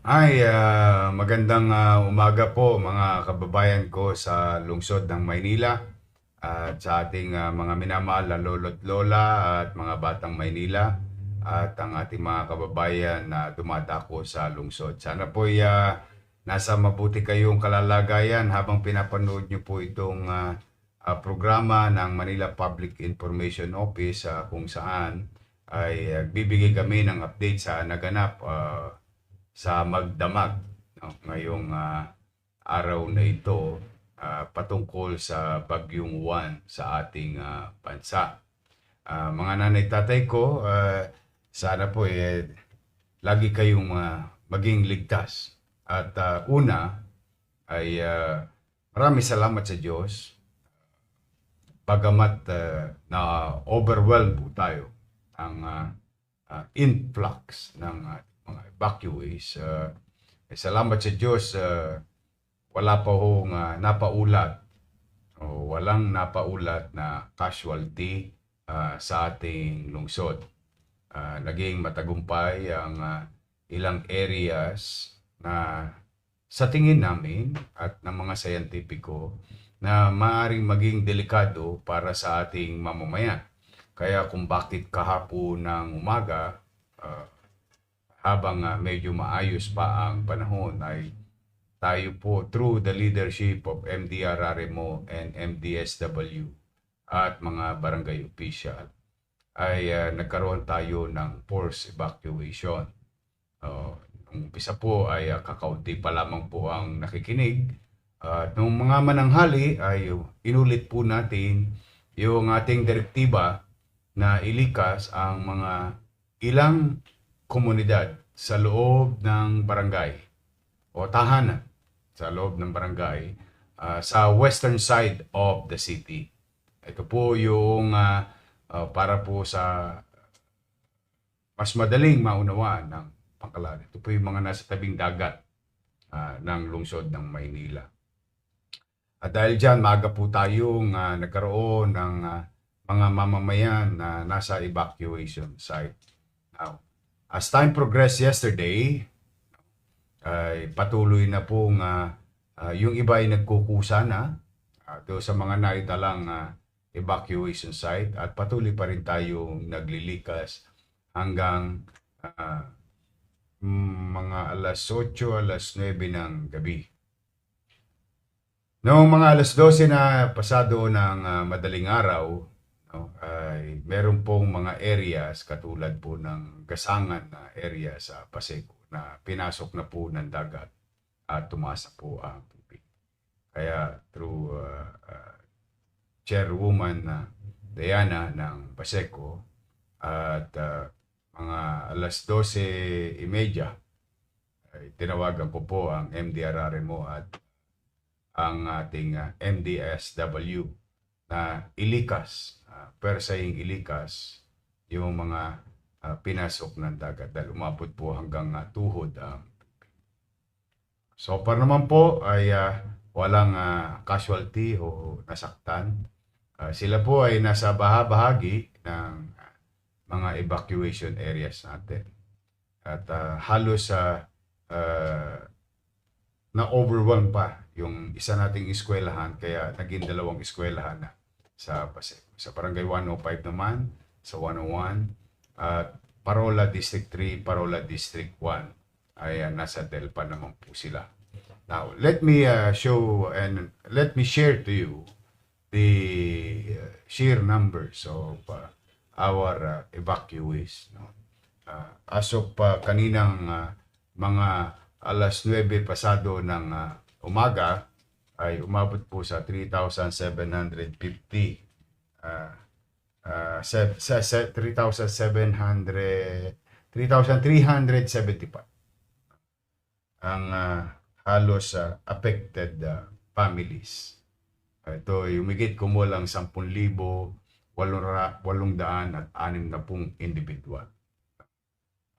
Magandang umaga po mga kababayan ko sa lungsod ng Maynila at sa ating mga minamahal na lolo't lola at mga batang Maynila at ang ating mga kababayan na dumadako sa lungsod. Sana po nasa mabuti kayong kalalagayan habang pinapanood niyo po itong programa ng Manila Public Information Office kung saan ay bibigay kami ng update sa naganap sa magdamag, no? Ngayong araw na ito patungkol sa Bagyong Juan sa ating bansa. Mga nanay tatay ko, sana po lagi kayong maging ligtas. At una ay maraming salamat sa Diyos. Bagamat na overwhelmed po tayo ang influx ng mga evacuees. Salamat sa Diyos, wala pa hong napaulat o walang napaulat na casualty sa ating lungsod. Naging matagumpay ang ilang areas na sa tingin namin at ng mga sayantipiko na maaaring maging delikado para sa ating mamamayan. Kaya kung bakit kahapon ng umaga, habang medyo maayos pa ang panahon ay tayo po through the leadership of MDRRMO and MDSW at mga barangay official ay nagkaroon tayo ng forced evacuation. Nung umpisa po ay kakaunti pa lamang po ang nakikinig at nung mga mananghali ay inulit po natin yung ating direktiba na ilikas ang mga ilang komunidad sa loob ng barangay o tahanan sa loob ng barangay sa western side of the city. Ito po yung para po sa mas madaling maunawaan ng pangkalan. Ito po yung mga nasa tabing dagat ng lungsod ng Maynila. At dahil dyan, maaga po tayong nagkaroon ng mga mamamayan na nasa evacuation site. Now, as time progressed yesterday, ay patuloy na pong yung iba ay nagkukusa na doon sa mga naitalang evacuation site at patuloy pa rin tayong naglilikas hanggang mga alas 8, alas 9 ng gabi. Noong mga alas 12 na pasado ng madaling araw, no, ay meron pong mga areas katulad po ng Gasangan na area sa Paseco na pinasok na po ng dagat at tumasa po ang tubig. Kaya through Chairwoman Diana ng Paseco at mga alas 12:30 ay tinawagan ko po ang MDRRMO at ang ating MDSW na ilikas, persaying ilikas yung mga pinasok ng dagat dahil umabot po hanggang tuhod ang tubig. So far naman po ay walang casualty o nasaktan. Sila po ay nasa bahagi ng mga evacuation areas natin. At halos na-overwhelm pa yung isa nating eskwelahan kaya naging dalawang eskwelahan na sa Paseco. Sa Barangay 105 naman, sa 101, at Parola District 3, Parola District 1 ay nasa Delpa naman po sila. Now, let me show and let me share to you the sheer numbers of our evacuees. No? As of kaninang mga alas 9 pasado ng umaga ay umabot po sa 3,750 3,375 ang halos affected families. Ito ay umigit kumulang 10,860 individual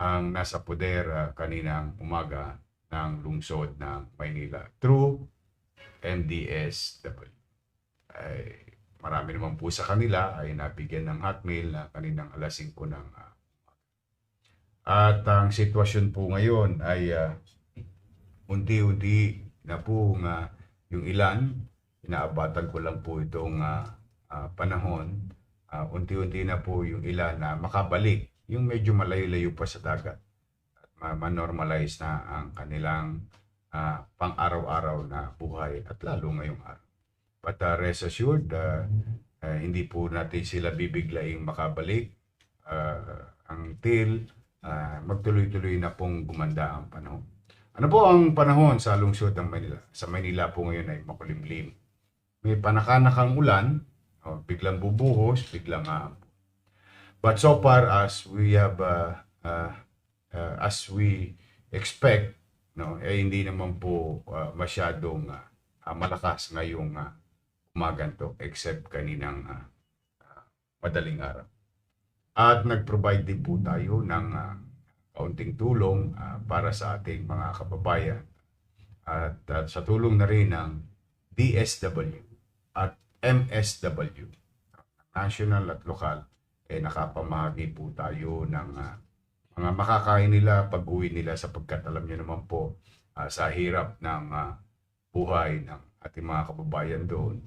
ang nasa poder kaninang umaga ng lungsod ng Maynila through MDSW. Ay marami naman po sa kanila ay nabigyan ng hotmail na kaninang alas 5 ng at ang sitwasyon po ngayon ay unti-unti na po yung ilan, inaabatan ko lang po itong panahon, unti-unti na po yung ilan na makabalik, yung medyo malayo-layo pa sa dagat at ma-normalize na ang kanilang pang-araw-araw na buhay at lalo ngayong araw. But rest assured, hindi po natin sila bibiglaing makabalik until magtuloy-tuloy na pong gumanda ang panahon. Ano po ang panahon sa lungsod ng Manila? Sa Manila po ngayon ay makulimlim. May panakanakang ulan, biglang bubuhos, biglang but so far as we have, as we expect, no, hindi naman po masyadong malakas ngayong umagan to, except kaninang madaling araw. At nag-provide din po tayo ng kaunting tulong para sa ating mga kababayan. At sa tulong na rin ng DSW at MSW, national at lokal, nakapamahagi po tayo ng mga makakain nila pag-uwi nila sapagkat alam niyo naman po sa hirap ng buhay ng ating mga kababayan doon,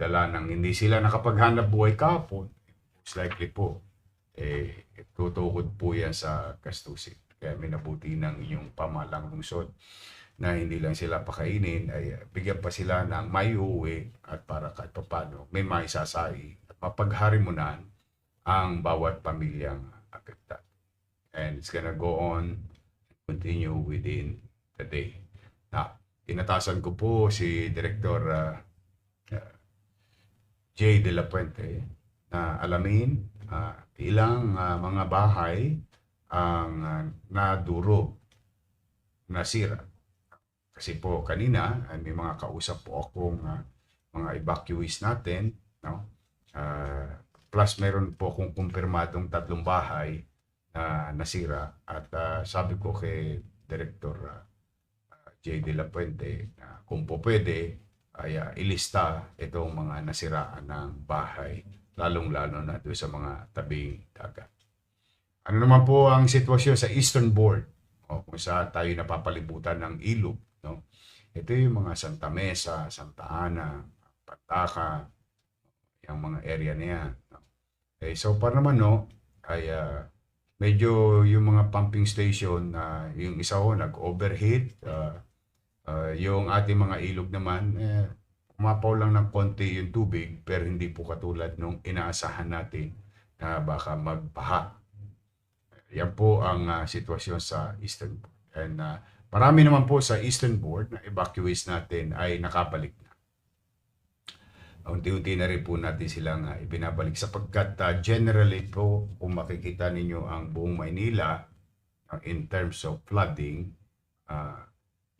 dala ng hindi sila nakapaghanap buhay kahapon, most likely po, tutukod po yan sa gastusin. Kaya minabuti ng inyong pamahalang lungsod na hindi lang sila pakainin, ay bigyan pa sila ng may uwi at para kahit paano may maisasai at mapagharimunan ang bawat pamilyang apektado. And it's gonna go on and continue within the day. Now, inatasan ko po si Director J. De La Puente na alamin ilang mga bahay ang nadurog, nasira. Kasi po kanina ay may mga kausap po akong mga evacuees natin, no? Plus meron po akong kumpirmadong 3 bahay na nasira at sabi ko kay Director J. De La Puente na kung po pwede ay ilista itong mga nasiraan ng bahay, lalong-lalo na doon sa mga tabing dagat. Ano naman po ang sitwasyon sa Eastern Board, kung saan tayo napapalibutan ng ilog, no? Ito yung mga Santa Mesa, Santa Ana, Pataca, yung mga area na yan, no? So far naman, no, ay medyo yung mga pumping station, yung isa ho nag-overheat, yung ating mga ilog naman, umapaw lang ng konti yung tubig, pero hindi po katulad nung inaasahan natin na baka magbaha. Yan po ang sitwasyon sa Eastern Board. And marami naman po sa Eastern Board na evacuees natin ay nakabalik na. Unti-unti na rin po natin silang ibinabalik sapagkat generally po kung makikita ninyo ang buong Maynila in terms of flooding,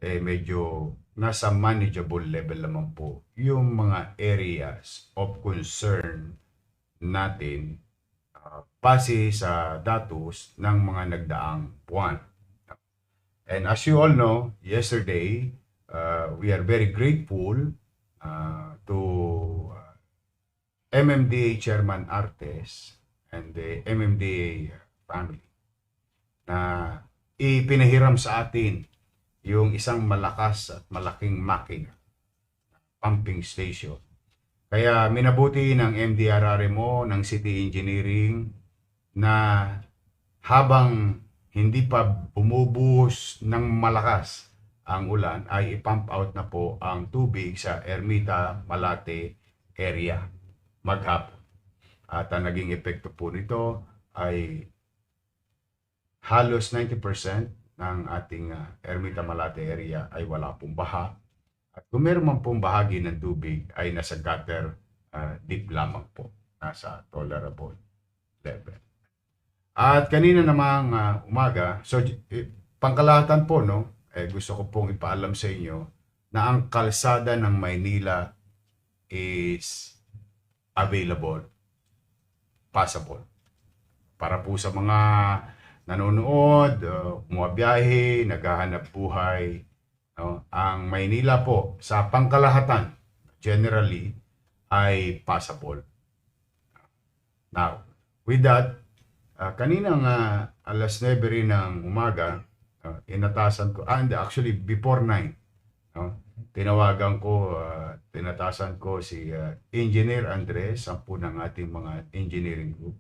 medyo nasa manageable level naman po yung mga areas of concern natin base sa datos ng mga nagdaang buwan. And as you all know, yesterday, we are very grateful to MMDA Chairman Artes and the MMDA family na ipinahiram sa atin yung isang malakas at malaking makina, pumping station. Kaya minabuti ng MDRRMO, ng City Engineering, na habang hindi pa bumubuhos ng malakas ang ulan, ay ipump out na po ang tubig sa Ermita, Malate area maghapon. At ang naging epekto po nito ay halos 90% ng ating Ermita, Malate area ay wala pong baha. At kung meron man pong bahagi ng tubig ay nasa gutter deep lamang po, nasa tolerable level. At kanina namang umaga, so pangkalahatan po, no, gusto ko pong ipaalam sa inyo na ang kalsada ng Maynila is available, passable. Para po sa mga nanonood, bumabiyahe, naghahanap buhay, no, ang Maynila po sa pangkalahatan generally ay passable. Now, with that, kaninang alas 9 rin ng umaga, inatasan ko, hindi, actually before 9, no? Tinawagan ko, tinatasan ko si Engineer Andres, 10 ng ating mga engineering group,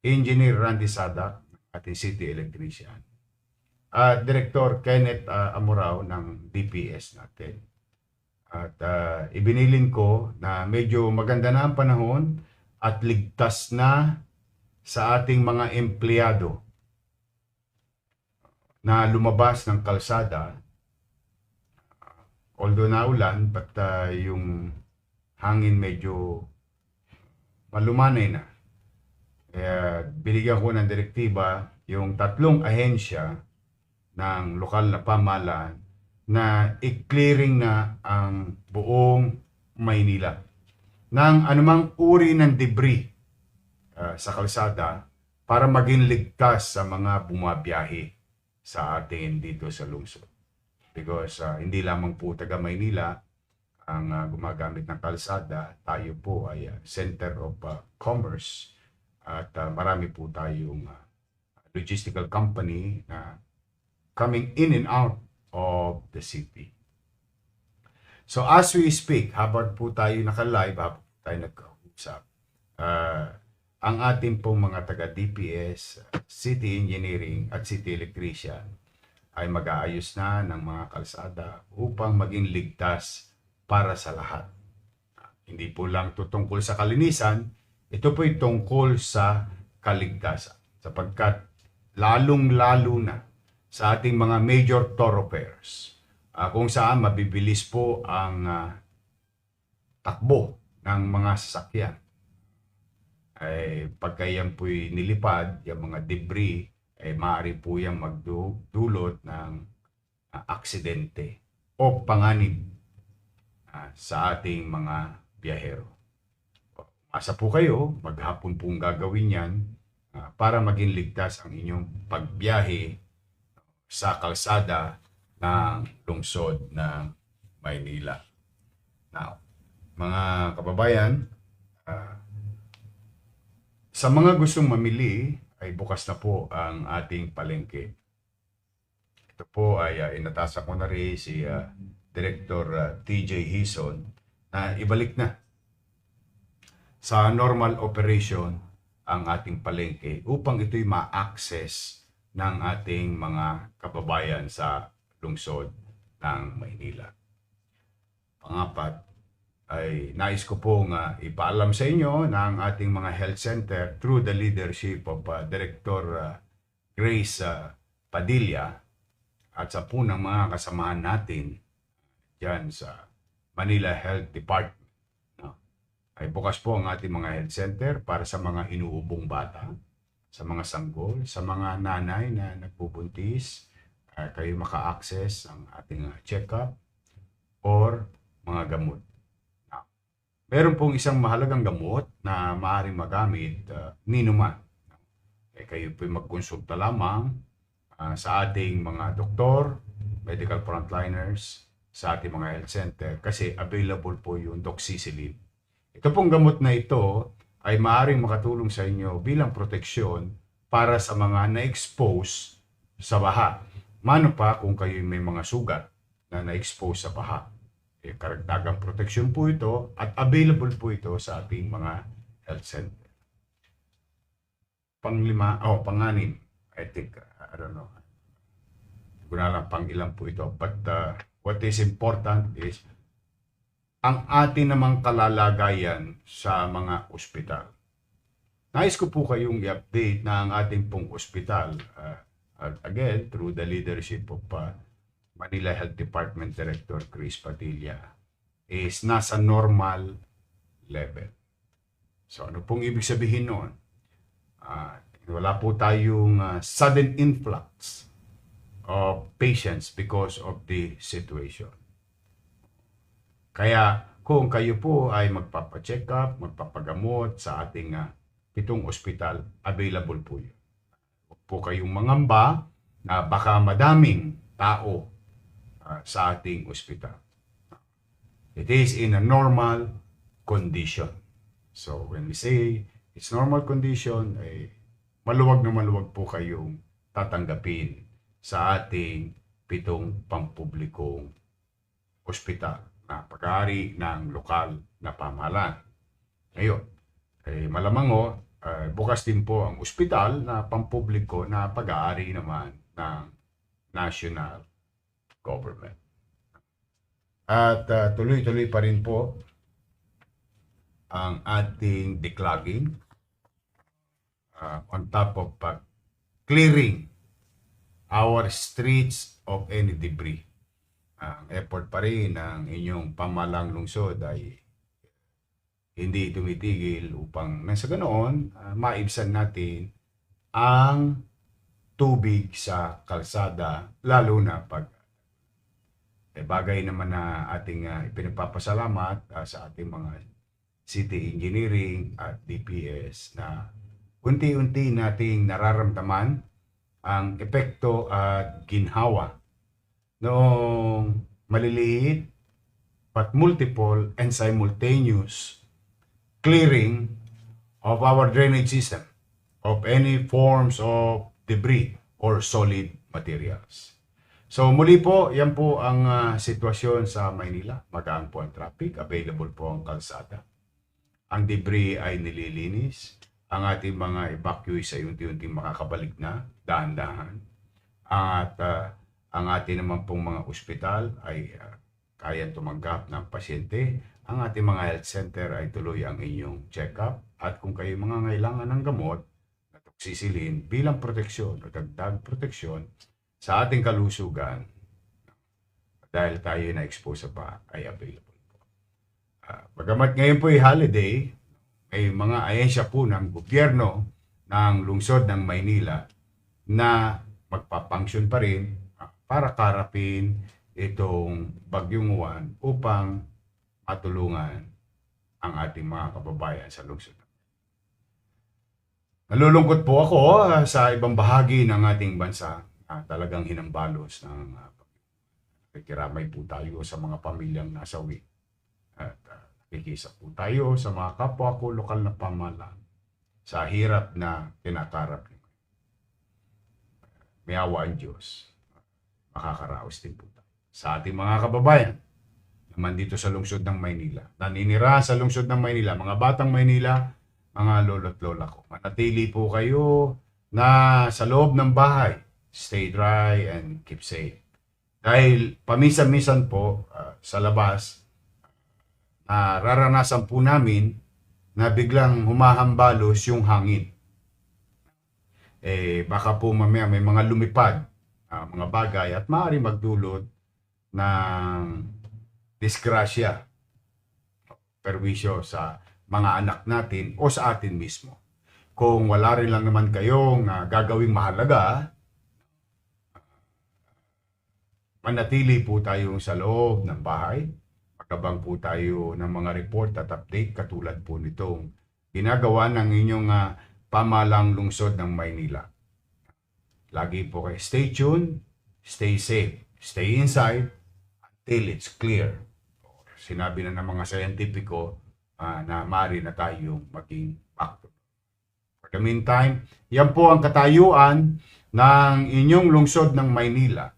Engineer Randy Sadak, ating city electrician, at Director Kenneth Amorao ng DPS natin. At ibinilin ko na medyo maganda na ang panahon at ligtas na sa ating mga empleyado na lumabas ng kalsada. Although naulan, but yung hangin medyo malumanay na. Kaya binigyan ko ng direktiba yung 3 ahensya ng lokal na pamahalaan na i-clearing na ang buong Maynila ng anumang uri ng debris sa kalsada para maging ligtas sa mga bumabiyahe sa atin dito sa lungsod. Because hindi lamang po taga Maynila ang gumagamit ng kalsada, tayo po ay center of commerce at marami po tayong logistical company na coming in and out of the city. So as we speak, habang po tayo naka-live, habang tayo nagkausap, ang ating pong mga taga-DPS, City Engineering at City Electrician ay mag-aayos na ng mga kalsada upang maging ligtas para sa lahat. Hindi po lang ito tungkol sa kalinisan, ito po ay tungkol sa kaligtasan. Sapagkat lalong-lalo na sa ating mga major thoroughfares, kung saan mabibilis po ang takbo ng mga sasakyan. Ay pagka yan po'y nilipad, yung mga debris, ay maaari po yan magdulot ng aksidente o panganib sa ating mga biyahero. Asa po kayo, maghapon pong gagawin yan para maging ligtas ang inyong pagbiyahe sa kalsada ng lungsod ng Maynila. Now, mga kababayan, sa mga gustong mamili ay bukas na po ang ating palengke. Ito po ay inatasan ko na rin si Director TJ Hison na ibalik na sa normal operation ang ating palengke upang ito'y ma-access ng ating mga kababayan sa lungsod ng Maynila. Pangapat, ay nais ko pong ipaalam sa inyo na ang ating mga health center through the leadership of Director Grace Padilla at sa punang mga kasamahan natin dyan sa Manila Health Department. Ay bukas po ang ating mga health center para sa mga inuubong bata, sa mga sanggol, sa mga nanay na nagpupuntis, kayo maka-access ang ating check-up or mga gamot. Meron pong isang mahalagang gamot na maaaring magamit ninuman. Kayo po magkonsulta lamang sa ating mga doktor, medical frontliners, sa ating mga health center kasi available po yung doxycycline. Ito pong gamot na ito ay maaaring makatulong sa inyo bilang proteksyon para sa mga na-expose sa baha. Mano pa kung kayo may mga sugat na na-expose sa baha. Karagdagang proteksyon po ito at available po ito sa ating mga health center. Panganim, I think, I don't know. Hindi ko na lang pang ilan po ito. But what is important is ang ating namang kalalagayan sa mga ospital. Nais ko po kayong i-update na ang ating pong ospital, again, through the leadership of Manila Health Department Director Chris Padilla, is nasa normal level. So ano pong ibig sabihin noon? Wala po tayong sudden influx of patients because of the situation. Kaya kung kayo po ay magpapacheck up, magpapagamot sa ating 7 ospital, available po yun. Huwag po kayong mangamba na baka madaming tao sa ating ospital. It is in a normal condition. So when we say it's normal condition, maluwag na maluwag po kayong tatanggapin sa ating 7 pampublikong ospital na pag-aari ng lokal na pamahalaan. Ngayon, malamang bukas din po ang ospital na pampubliko na pag-aari naman ng national government. At tuloy-tuloy pa rin po ang ating declogging on top of clearing our streets of any debris. Ang effort pa rin ng inyong pamahalang lungsod ay hindi tumitigil upang nang sa ganoon maibsan natin ang tubig sa kalsada, lalo na pag bagay naman na ating ipinagpapasalamat sa ating mga city engineering at DPS na unti-unti nating nararamdaman ang epekto at ginhawa noong maliliit but multiple and simultaneous clearing of our drainage system of any forms of debris or solid materials. So muli po, yan po ang sitwasyon sa Maynila. Magaan po ang traffic, available po ang kalsada. Ang debris ay nililinis. Ang ating mga evacuees ay unti-unti makakabalik na, dahan-dahan. At ang ating naman pong mga ospital ay kayang tumanggap ng pasyente. Ang ating mga health center ay tuloy ang inyong check-up. At kung kayo mga ngailangan ng gamot na toxicillin bilang proteksyon o dagdag proteksyon sa ating kalusugan, dahil tayo na-expose pa, ay available po. Bagamat ngayon po ay holiday, ay mga ahensya po ng gobyerno ng lungsod ng Maynila na magpapunction pa rin para karapin itong Bagyong Juan upang matulungan ang ating mga kababayan sa lungsod. Nalulungkot po ako sa ibang bahagi ng ating bansa. Talagang hinambalos ng nakikiramay po tayo sa mga pamilyang nasawi. At nakikisa po tayo sa mga kapwa ko lokal na pamahalaan sa hirap na kinakarap nila. May awa ang Diyos. Makakaraos din po tayo sa ating mga kababayan naman dito sa lungsod ng Maynila. Naninirahan sa lungsod ng Maynila, mga batang Maynila, mga lolo't lola ko. Manatili po kayo na sa loob ng bahay. Stay dry and keep safe. Dahil paminsan-minsan po sa labas, nararanasan po namin na biglang humahambalos yung hangin. Baka po mamaya may mga lumipad, mga bagay at maaari magdulot ng disgrasya, perwisyo sa mga anak natin o sa atin mismo. Kung wala rin lang naman kayong gagawing mahalaga, manatili po tayo sa loob ng bahay. Magkabang po tayo ng mga report at update katulad po nitong ginagawa ng inyong pamahalang lungsod ng Maynila. Lagi po kayo stay tuned, stay safe, stay inside until it's clear. Sinabi na ng mga scientifico na maaari na tayong maging back to. For the meantime, yan po ang katayuan ng inyong lungsod ng Maynila.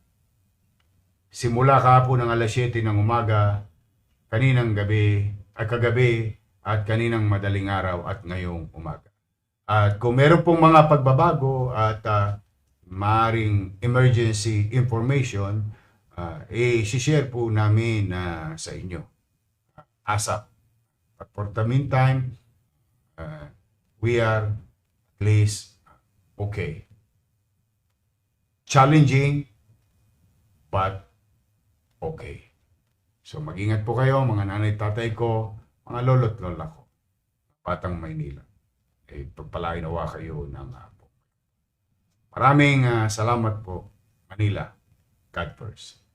Simula kahapon ng alas 7 ng umaga, kagabi at kaninang madaling araw at ngayong umaga. At kung meron pong mga pagbabago at maaring emergency information, i-share po namin sa inyo. ASAP. But for the meantime, we are at least okay. Challenging, but okay. So mag-ingat po kayo mga nanay tatay ko, mga lolo't lola ko, batang Maynila. Pagpalain nawa kayo ng po. Maraming salamat po, Manila. God first.